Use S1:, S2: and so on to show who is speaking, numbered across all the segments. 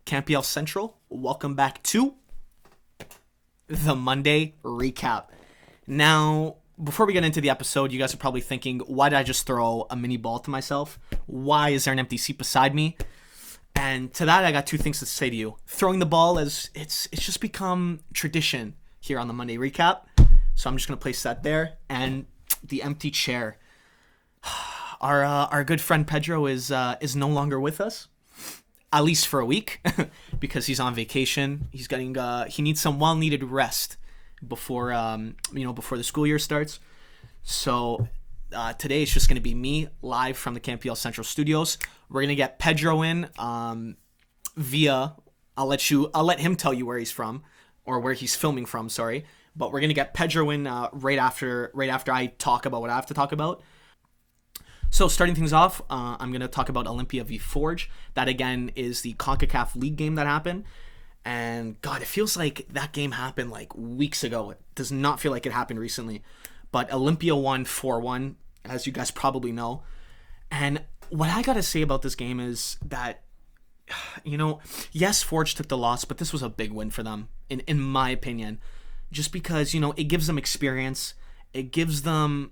S1: CanPLCentral. Welcome back to the Monday recap. Now, before we get into the episode, you guys are probably thinking, why did I just throw a mini ball to myself? Why is there an empty seat beside me? And to that, I got two things to say to you. Throwing the ball is it's just become tradition here on the Monday recap. So I'm just going to place that there. And the empty chair. Our good friend Pedro is no longer with us, at least for a week, because he's on vacation. He's getting he needs some well-needed rest before the school year starts. So today it's just going to be me live from the CanPLCentral studios. We're going to get Pedro in via I'll let him tell you where he's from or where he's filming from, sorry. But we're going to get Pedro in right after I talk about what I have to talk about. So starting things off, I'm going to talk about Olympia v Forge. That, again, is the CONCACAF League game that happened. And, God, it feels like that game happened, like, weeks ago. It does not feel like it happened recently. But Olympia won 4-1, as you guys probably know. And what I got to say about this game is that, yes, Forge took the loss, but this was a big win for them, in my opinion. Just because, it gives them experience. It gives them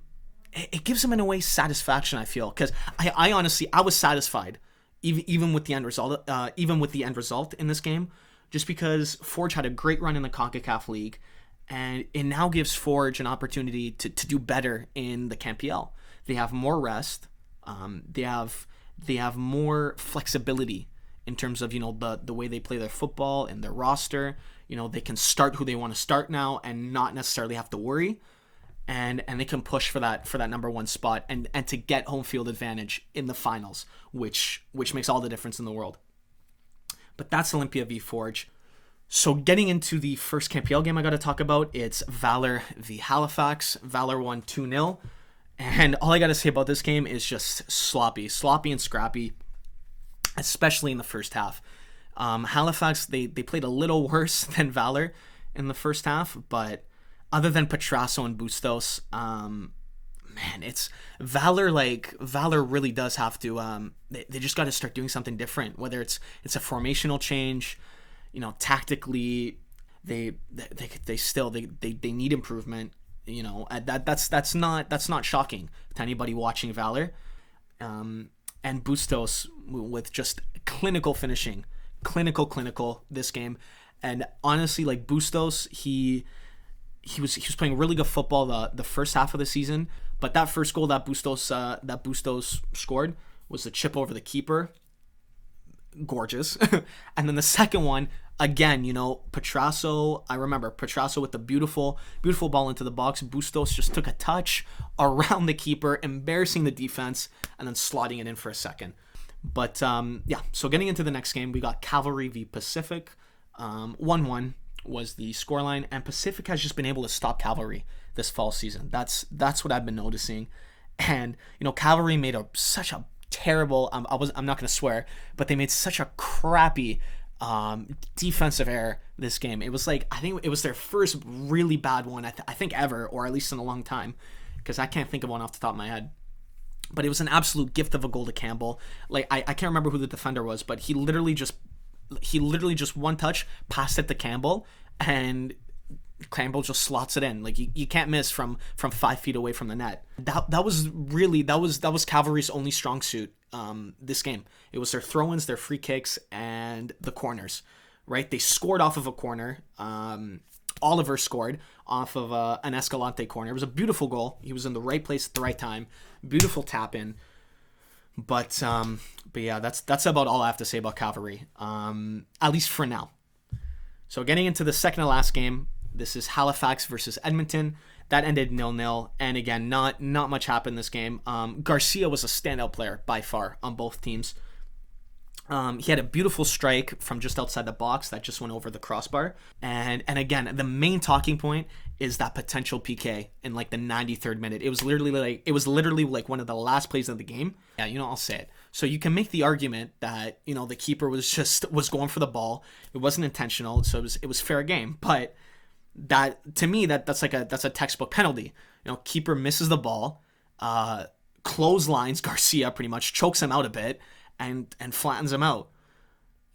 S1: in a way satisfaction, I feel, because I honestly was satisfied even with the end result in this game, just because Forge had a great run in the CONCACAF League, and it now gives Forge an opportunity to do better in the CanPL. They have more rest, they have more flexibility in terms of the way they play their football and their roster. They can start who they want to start now and not necessarily have to worry. And they can push for that number one spot and to get home field advantage in the finals, which makes all the difference in the world. But that's Olympia v Forge. So getting into the first CanPL game I got to talk about, it's Valour v Halifax. Valour won 2-0. And all I got to say about this game is just sloppy and scrappy, especially in the first half. Halifax, they played a little worse than Valour in the first half, but other than Petrasso and Bustos, it's Valour. Valour really does have to. They just got to start doing something different. Whether it's a formational change, tactically, they need improvement. That's not shocking to anybody watching Valour. And Bustos with just clinical finishing, clinical this game. And honestly, Bustos, he was playing really good football the first half of the season, but that first goal that Bustos scored was the chip over the keeper, gorgeous. And then the second one, again, Petrasso. I remember Petrasso with the beautiful ball into the box. Bustos just took a touch around the keeper, embarrassing the defense, and then slotting it in for a second. But so getting into the next game, we got Cavalry v Pacific, 1-1. Was the scoreline, and Pacific has just been able to stop Cavalry this fall season. That's what I've been noticing. And Cavalry made such a terrible, I'm not going to swear, but they made such a crappy defensive error this game. It was I think it was their first really bad one I think ever, or at least in a long time, because I can't think of one off the top of my head. But it was an absolute gift of a goal to Campbell. I can't remember who the defender was, but he literally just one touch passed it to Campbell, and Campbell just slots it in. You can't miss from 5 feet away from the net. That was Cavalry's only strong suit this game. It was their throw-ins, their free kicks, and the corners. Right? They scored off of a corner. Oliver scored off of an Escalante corner. It was a beautiful goal. He was in the right place at the right time. Beautiful tap in. But yeah, that's about all I have to say about Cavalry, at least for now. So getting into the second to last game, this is Halifax versus Edmonton. That ended 0-0, and again, not much happened this game. Garcia was a standout player by far on both teams. He had a beautiful strike from just outside the box that just went over the crossbar. And again, the main talking point is that potential PK in the 93rd minute. It was literally one of the last plays of the game. Yeah, I'll say it. So you can make the argument that, the keeper was going for the ball. It wasn't intentional, so it was fair game. But that, to me, that's a textbook penalty. Keeper misses the ball, clotheslines Garcia pretty much, chokes him out a bit, and flattens him out.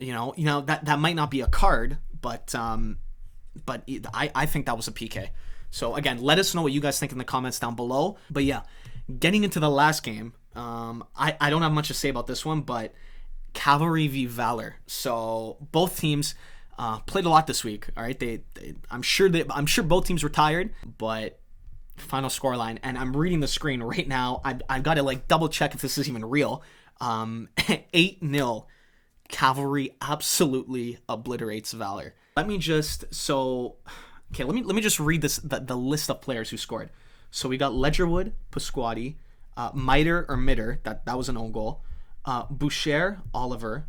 S1: that might not be a card, but I think that was a PK. So again, let us know what you guys think in the comments down below. But yeah, getting into the last game, I don't have much to say about this one, but Cavalry v Valour. So both teams played a lot this week. All right, I'm sure both teams were tired, but final scoreline, and I'm reading the screen right now. I've got to like double check if this is even real. 8-0. Cavalry absolutely obliterates Valour. Let me just read the list of players who scored. So we got Ledgerwood, Pasquati, Mitter, that was an own goal. Boucher, Oliver,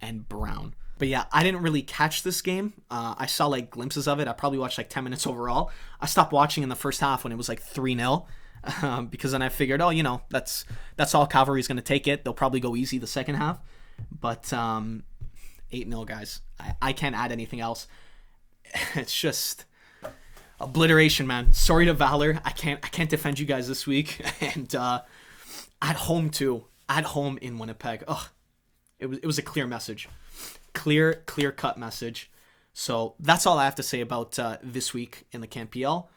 S1: and Brown. But yeah, I didn't really catch this game. I saw like glimpses of it. I probably watched like 10 minutes overall. I stopped watching in the first half when it was like 3-0. Because then I figured, that's all Cavalry's going to take it. They'll probably go easy the second half. But 8-0, guys. I can't add anything else. It's just obliteration, man. Sorry to Valour. I can't defend you guys this week. And at home too. At home in Winnipeg. Ugh. It was a clear message. Clear cut message. So that's all I have to say about this week in the CanPL.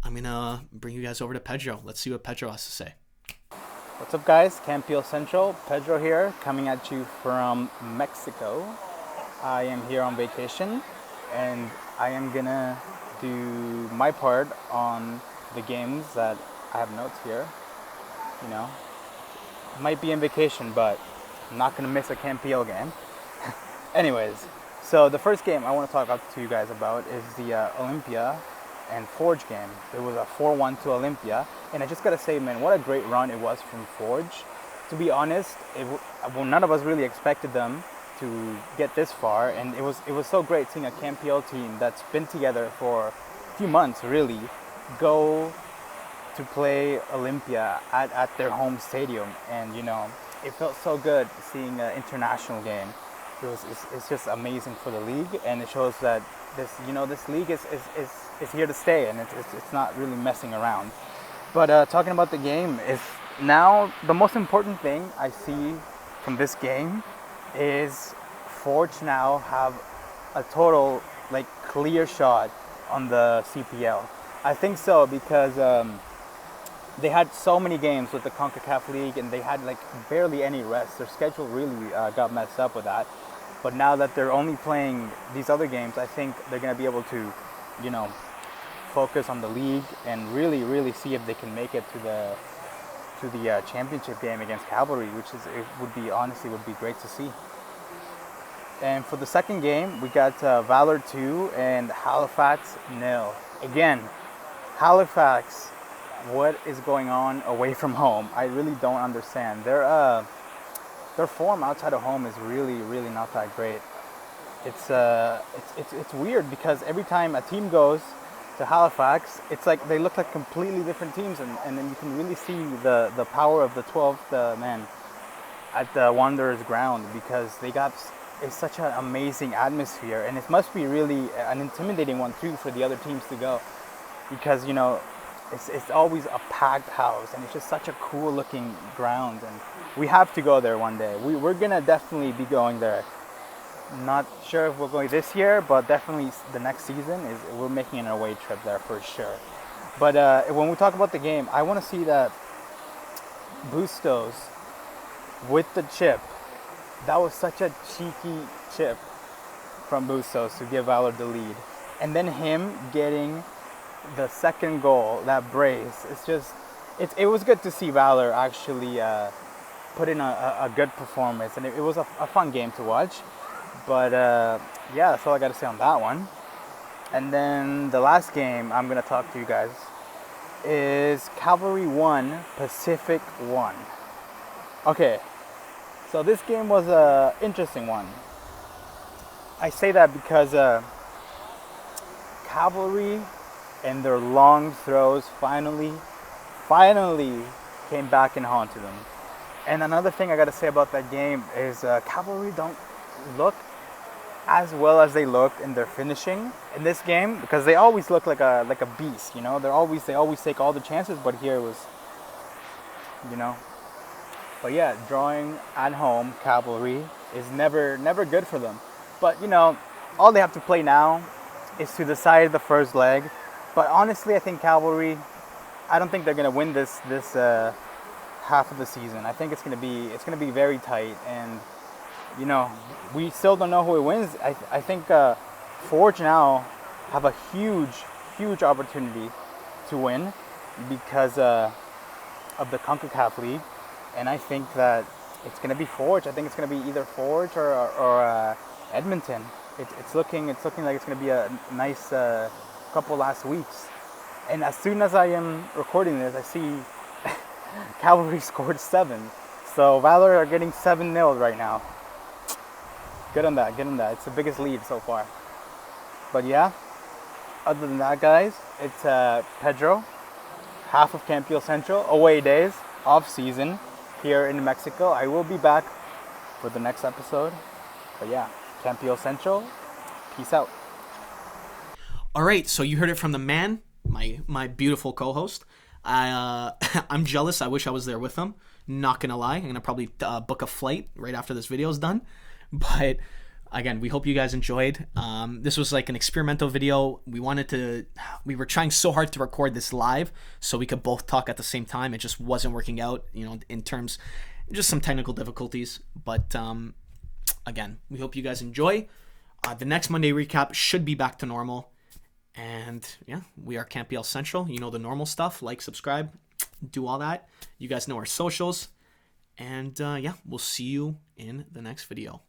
S1: I'm going to bring you guys over to Pedro. Let's see what Pedro has to say.
S2: What's up, guys? CanPLCentral. Pedro here, coming at you from Mexico. I am here on vacation, and I am going to do my part on the games that I have notes here. Might be in vacation, but I'm not going to miss a CanPL game. Anyways, so the first game I want to talk to you guys about is the Olympia and Forge game. It was a 4-1 to Olympia, and I just gotta say, man, what a great run it was from Forge. To be honest, none of us really expected them to get this far, and it was so great seeing a CanPL team that's been together for a few months really go to play Olympia at their home stadium, and it felt so good seeing an international game. It's just amazing for the league, and it shows that this league is here to stay, and it's not really messing around. But talking about the game, is now the most important thing I see from this game is Forge now have a total clear shot on the CPL. I think so because they had so many games with the CONCACAF League, and they had barely any rest. Their schedule really got messed up with that. But now that they're only playing these other games, I think they're going to be able to, focus on the league and really, really see if they can make it to the championship game against Cavalry, which would be great to see. And for the second game, we got Valour 2 and Halifax 0. Again, Halifax, what is going on away from home? I really don't understand. Their form outside of home is really, really not that great. It's weird because every time a team goes to Halifax, it's like they look like completely different teams, and then you can really see the power of the 12th man at the Wanderers ground, because it's such an amazing atmosphere, and it must be really an intimidating one too for the other teams to go, because it's always a packed house, and it's just such a cool looking ground, and we have to go there one day. We're gonna definitely be going there. Not sure if we're going this year, but definitely the next season we're making an away trip there for sure. But when we talk about the game, I want to see that Bustos with the chip. That was such a cheeky chip from Bustos to give Valour the lead, and then him getting the second goal, that brace. It was good to see Valour actually put in a good performance, and it was a fun game to watch. But yeah, that's all I got to say on that one. And then the last game I'm going to talk to you guys is Cavalry 1, Pacific 1. Okay, so this game was an interesting one. I say that because Cavalry and their long throws finally came back and haunted them. And another thing I got to say about that game is Cavalry don't look as well as they looked in their finishing in this game, because they always look like a beast, They always take all the chances, but here it was, But yeah, drawing at home, Cavalry, is never good for them. But all they have to play now is to decide the first leg. But honestly, I think Cavalry, I don't think they're gonna win this half of the season. I think it's gonna be very tight, and we still don't know who it wins. I think Forge now have a huge opportunity to win because of the CONCACAF League, and I think that it's gonna be Forge. I think it's gonna be either Forge or Edmonton. It's looking like it's gonna be a nice couple last weeks. And as soon as I am recording this, I see Cavalry scored 7. So Valour are getting 7-0 right now. Good on that. It's the biggest lead so far. But yeah, other than that, guys, it's Pedro, half of CanPLCentral, away days, off season here in Mexico. I will be back for the next episode. But yeah, CanPLCentral, peace out.
S1: All right, so you heard it from the man, my beautiful co-host. I'm jealous. I wish I was there with him. Not gonna lie, I'm gonna probably book a flight right after this video is done. But again, we hope you guys enjoyed. This was like an experimental video. We were trying so hard to record this live so we could both talk at the same time. It just wasn't working out, in terms, just some technical difficulties. But again, we hope you guys enjoy. The next Monday recap should be back to normal. And yeah, we are CanPLCentral. You know the normal stuff. Like, subscribe, do all that. You guys know our socials. And yeah, we'll see you in the next video.